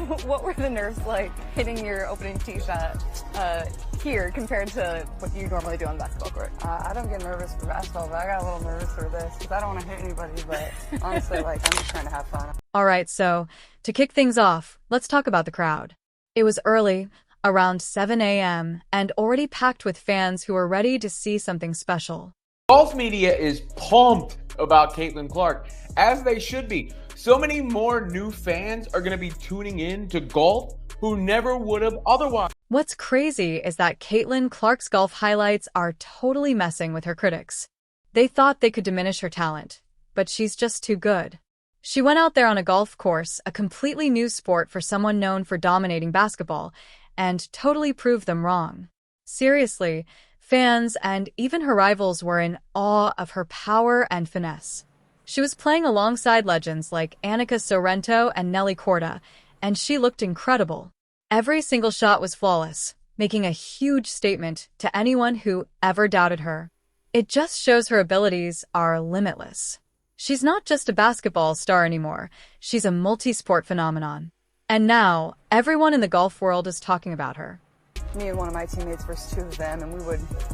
what were the nerves like hitting your opening tee shot here compared to what you normally do on the basketball court? I don't get nervous for basketball, but I got a little nervous for this because I don't want to hit anybody, but honestly, like, I'm just trying to have fun. All right, so to kick things off, let's talk about the crowd. It was early, around 7 a.m., and already packed with fans who were ready to see something special. Golf media is pumped about Caitlyn Clark, as they should be. So many more new fans are going to be tuning in to golf who never would have otherwise. What's crazy is that Caitlyn Clark's golf highlights are totally messing with her critics. They thought they could diminish her talent, but she's just too good. She went out there on a golf course, a completely new sport for someone known for dominating basketball, and totally proved them wrong. Seriously, fans and even her rivals were in awe of her power and finesse. She was playing alongside legends like Annika Sorrento and Nelly Korda, and she looked incredible. Every single shot was flawless, making a huge statement to anyone who ever doubted her. It just shows her abilities are limitless. She's not just a basketball star anymore, she's a multi-sport phenomenon. And now, everyone in the golf world is talking about her. Me and one of my teammates versus two of them, and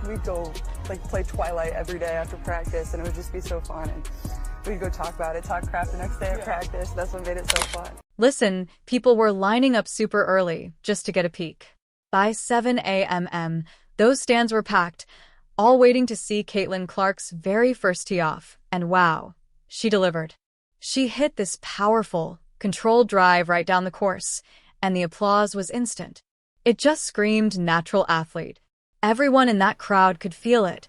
we'd go like play Twilight every day after practice, and it would just be so fun. And we'd go talk about it, talk crap the next day at practice. That's what made it so fun. Listen, people were lining up super early just to get a peek. By 7 a.m., those stands were packed, all waiting to see Caitlyn Clark's very first tee off. And wow, she delivered. She hit this powerful, controlled drive right down the course, and the applause was instant. It just screamed natural athlete. Everyone in that crowd could feel it.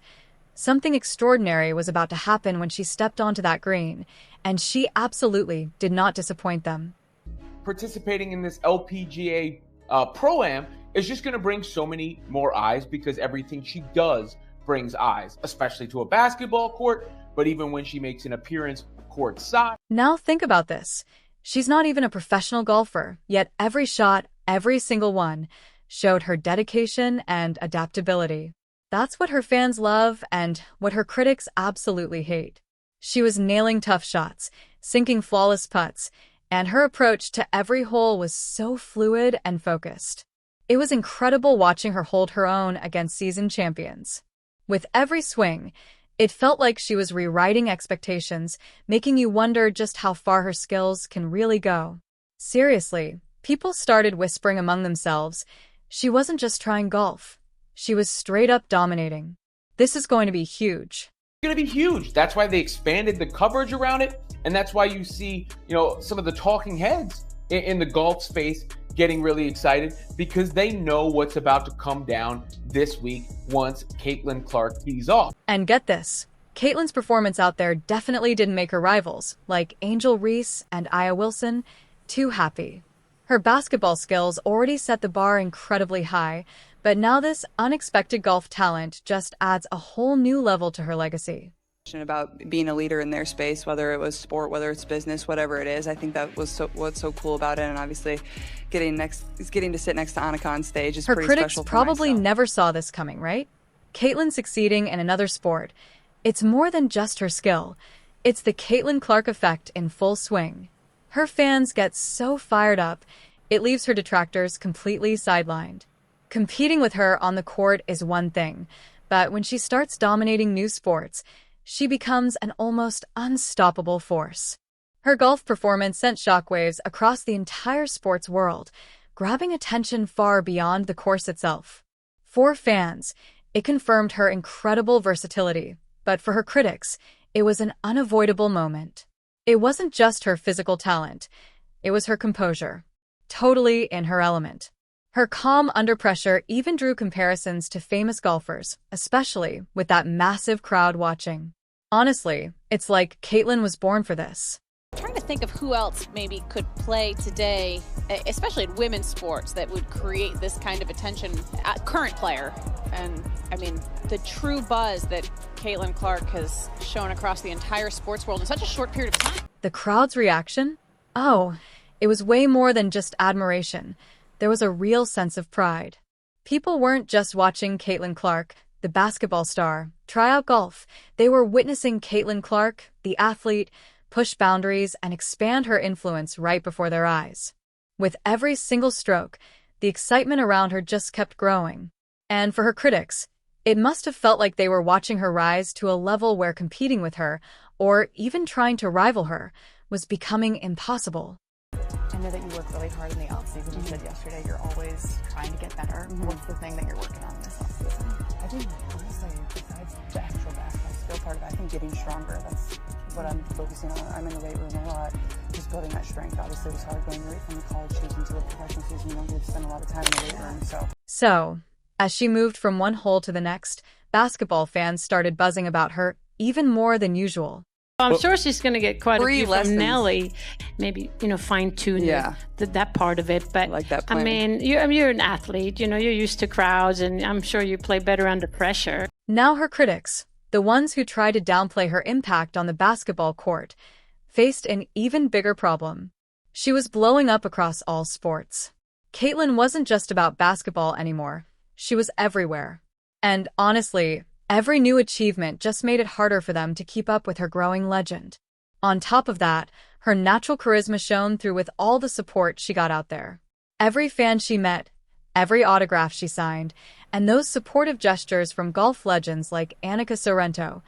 Something extraordinary was about to happen when she stepped onto that green, and she absolutely did not disappoint them. Participating in this LPGA Pro-Am is just going to bring so many more eyes because everything she does brings eyes, especially to a basketball court, but even when she makes an appearance courtside. Now think about this. She's not even a professional golfer, yet every shot, every single one, showed her dedication and adaptability. That's what her fans love and what her critics absolutely hate. She was nailing tough shots, sinking flawless putts, and her approach to every hole was so fluid and focused. It was incredible watching her hold her own against seasoned champions. With every swing, it felt like she was rewriting expectations, making you wonder just how far her skills can really go. Seriously, people started whispering among themselves, she wasn't just trying golf. She was straight up dominating. This is going to be huge. It's going to be huge. That's why they expanded the coverage around it. And that's why you see, some of the talking heads in the golf space getting really excited because they know what's about to come down this week once Caitlyn Clark tees off. And get this, Caitlyn's performance out there definitely didn't make her rivals, like Angel Reese and Aya Wilson, too happy. Her basketball skills already set the bar incredibly high, but now this unexpected golf talent just adds a whole new level to her legacy. About being a leader in their space, whether it was sport, whether it's business, whatever it is. I think that was what's so cool about it, and obviously getting to sit next to Annika on stage is pretty special. Her critics probably never saw this coming, right? Caitlyn succeeding in another sport. It's more than just her skill. It's the Caitlyn Clark effect in full swing. Her fans get so fired up, it leaves her detractors completely sidelined. Competing with her on the court is one thing, but when she starts dominating new sports, she becomes an almost unstoppable force. Her golf performance sent shockwaves across the entire sports world, grabbing attention far beyond the course itself. For fans, it confirmed her incredible versatility, but for her critics, it was an unavoidable moment. It wasn't just her physical talent, it was her composure, totally in her element. Her calm under pressure even drew comparisons to famous golfers, especially with that massive crowd watching. Honestly, it's like Caitlyn was born for this. I'm trying to think of who else maybe could play today, especially in women's sports, that would create this kind of attention. Current player. And, I mean, the true buzz that Caitlyn Clark has shown across the entire sports world in such a short period of time. The crowd's reaction? Oh, it was way more than just admiration. There was a real sense of pride. People weren't just watching Caitlyn Clark, the basketball star, try out golf. They were witnessing Caitlyn Clark, the athlete, push boundaries and expand her influence right before their eyes. With every single stroke, the excitement around her just kept growing. And for her critics, it must have felt like they were watching her rise to a level where competing with her, or even trying to rival her, was becoming impossible. I know that you work really hard in the offseason. You said yesterday you're always trying to get better. What's the thing that you're working on this offseason? I think, honestly, besides the actual basketball skill part of it, I think getting stronger. That's what I'm focusing on. I'm in the weight room a lot, just building that strength. Obviously, it was hard going right from the college season to the professional season. You don't get to spend a lot of time in the weight room, So, as she moved from one hole to the next, basketball fans started buzzing about her even more than usual. I'm sure she's going to get quite a few lessons from Nelly. Maybe, fine-tune that part of it. But, like that I mean, you're an athlete. You're used to crowds, and I'm sure you play better under pressure. Now her critics, the ones who tried to downplay her impact on the basketball court, faced an even bigger problem. She was blowing up across all sports. Caitlyn wasn't just about basketball anymore. She was everywhere. And honestly, every new achievement just made it harder for them to keep up with her growing legend. On top of that, her natural charisma shone through with all the support she got out there. Every fan she met, every autograph she signed, and those supportive gestures from golf legends like Annika Sorrento,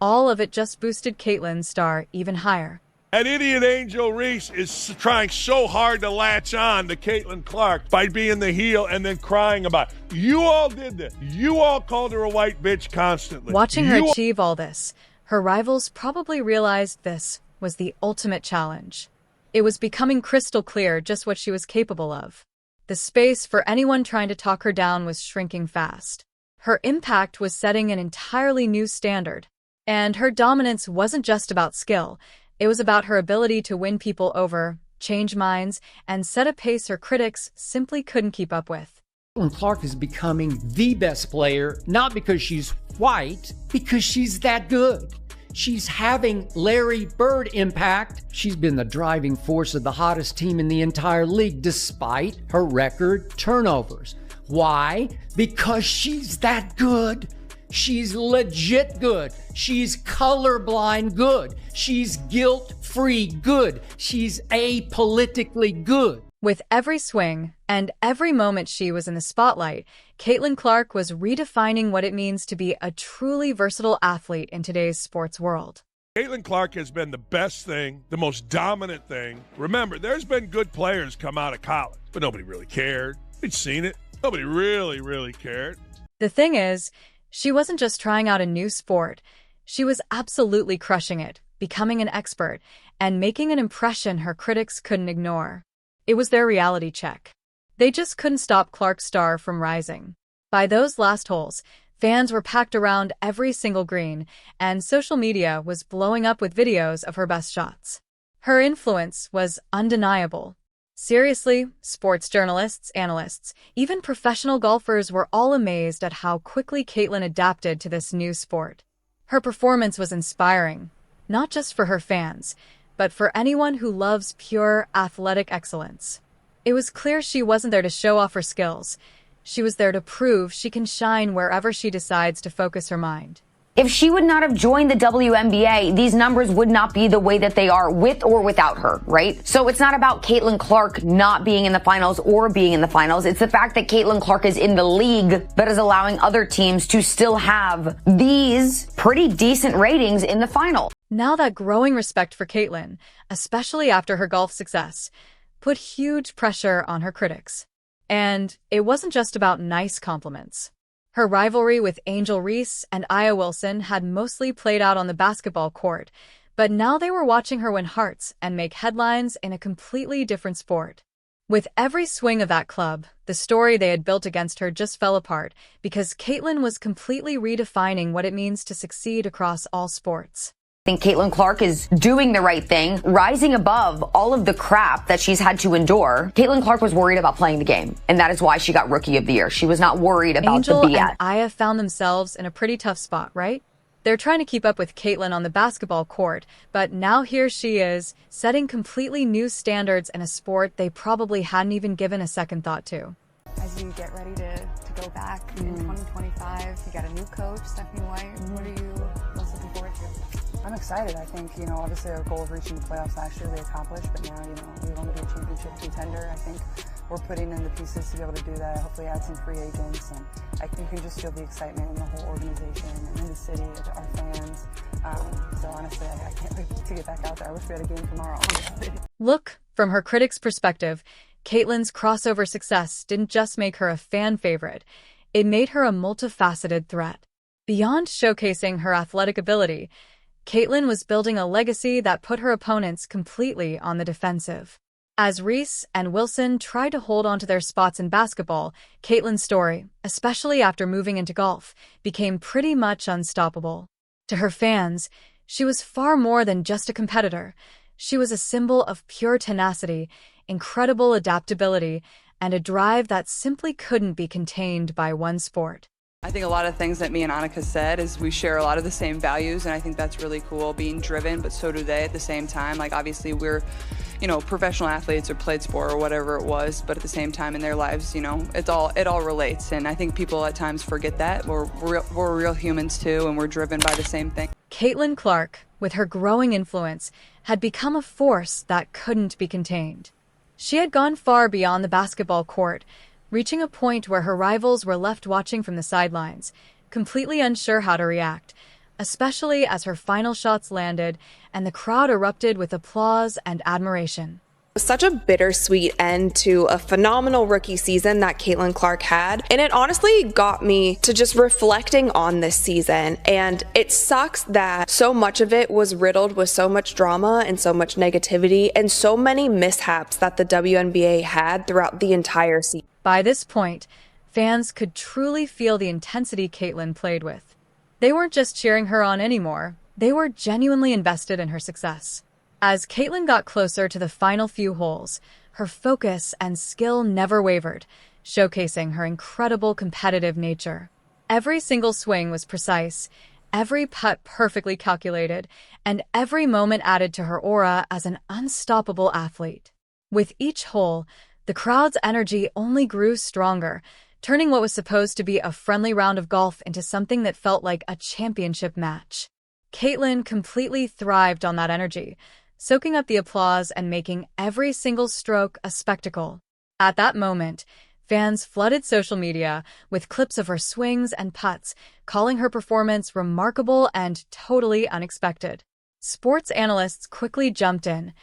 all of it just boosted Caitlyn's star even higher. And idiot Angel Reese is trying so hard to latch on to Caitlyn Clark by being the heel and then crying about it. You all did this. You all called her a white bitch constantly. Watching her achieve all this, her rivals probably realized this was the ultimate challenge. It was becoming crystal clear just what she was capable of. The space for anyone trying to talk her down was shrinking fast. Her impact was setting an entirely new standard. And her dominance wasn't just about skill. It was about her ability to win people over, change minds, and set a pace her critics simply couldn't keep up with. Caitlyn Clark is becoming the best player, not because she's white, because she's that good. She's having Larry Bird impact. She's been the driving force of the hottest team in the entire league, despite her record turnovers. Why? Because she's that good. She's legit good. She's colorblind good. She's guilt-free good. She's apolitically good. With every swing and every moment she was in the spotlight, Caitlyn Clark was redefining what it means to be a truly versatile athlete in today's sports world. Caitlyn Clark has been the best thing, the most dominant thing. Remember, there's been good players come out of college, but nobody really cared. We'd seen it. Nobody really cared. The thing is, she wasn't just trying out a new sport. She was absolutely crushing it, becoming an expert, and making an impression her critics couldn't ignore. It was their reality check. They just couldn't stop Clark's star from rising. By those last holes, fans were packed around every single green, and social media was blowing up with videos of her best shots. Her influence was undeniable. Seriously, sports journalists, analysts, even professional golfers were all amazed at how quickly Caitlyn adapted to this new sport. Her performance was inspiring, not just for her fans, but for anyone who loves pure athletic excellence. It was clear she wasn't there to show off her skills. She was there to prove she can shine wherever she decides to focus her mind. If she would not have joined the WNBA, these numbers would not be the way that they are with or without her, right? So it's not about Caitlyn Clark not being in the finals or being in the finals. It's the fact that Caitlyn Clark is in the league that is allowing other teams to still have these pretty decent ratings in the final. Now that growing respect for Caitlyn, especially after her golf success, put huge pressure on her critics. And it wasn't just about nice compliments. Her rivalry with Angel Reese and Aya Wilson had mostly played out on the basketball court, but now they were watching her win hearts and make headlines in a completely different sport. With every swing of that club, the story they had built against her just fell apart because Caitlyn was completely redefining what it means to succeed across all sports. I think Caitlyn Clark is doing the right thing, rising above all of the crap that she's had to endure. Caitlyn Clark was worried about playing the game, and that is why she got Rookie of the Year. She was not worried about Angel the BS. and Aya found themselves in a pretty tough spot, right? They're trying to keep up with Caitlyn on the basketball court, but now here she is, setting completely new standards in a sport they probably hadn't even given a second thought to. As you get ready to go back in 2025, you got a new coach, Stephanie White. What are you most looking forward to? I'm excited. I think, obviously our goal of reaching the playoffs last year we accomplished, but now, we want to be a championship contender. I think we're putting in the pieces to be able to do that. Hopefully add some free agents, and you can just feel the excitement in the whole organization and in the city, our fans. So honestly, I can't wait to get back out there. I wish we had a game tomorrow, honestly. Look, from her critics' perspective, Caitlyn's crossover success didn't just make her a fan favorite, it made her a multifaceted threat. Beyond showcasing her athletic ability, Caitlyn was building a legacy that put her opponents completely on the defensive. As Reese and Wilson tried to hold on to their spots in basketball, Caitlyn's story, especially after moving into golf, became pretty much unstoppable. To her fans, she was far more than just a competitor. She was a symbol of pure tenacity, incredible adaptability, and a drive that simply couldn't be contained by one sport. I think a lot of things that me and Annika said is we share a lot of the same values, and I think that's really cool, being driven, but so do they at the same time. Like, obviously we're, professional athletes or played sport or whatever it was, but at the same time in their lives, it all relates. And I think people at times forget that. We're real humans too, and we're driven by the same thing. Caitlyn Clark, with her growing influence, had become a force that couldn't be contained. She had gone far beyond the basketball court, reaching a point where her rivals were left watching from the sidelines, completely unsure how to react, especially as her final shots landed and the crowd erupted with applause and admiration. Such a bittersweet end to a phenomenal rookie season that Caitlyn Clark had, and it honestly got me to just reflecting on this season. And it sucks that so much of it was riddled with so much drama and so much negativity and so many mishaps that the WNBA had throughout the entire season. By this point, fans could truly feel the intensity Caitlyn played with. They weren't just cheering her on anymore, they were genuinely invested in her success. As Caitlyn got closer to the final few holes, her focus and skill never wavered, showcasing her incredible competitive nature. Every single swing was precise, every putt perfectly calculated, and every moment added to her aura as an unstoppable athlete. With each hole, the crowd's energy only grew stronger, turning what was supposed to be a friendly round of golf into something that felt like a championship match. Caitlyn completely thrived on that energy, soaking up the applause and making every single stroke a spectacle. At that moment, fans flooded social media with clips of her swings and putts, calling her performance remarkable and totally unexpected. Sports analysts quickly jumped in,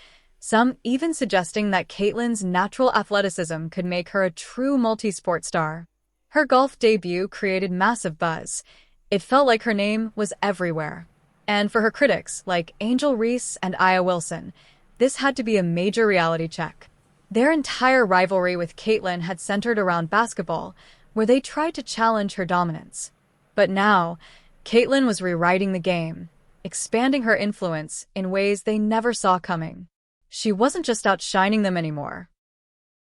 some even suggesting that Caitlyn's natural athleticism could make her a true multi-sport star. Her golf debut created massive buzz. It felt like her name was everywhere. And for her critics, like Angel Reese and Aya Wilson, this had to be a major reality check. Their entire rivalry with Caitlyn had centered around basketball, where they tried to challenge her dominance. But now, Caitlyn was rewriting the game, expanding her influence in ways they never saw coming. She wasn't just outshining them anymore.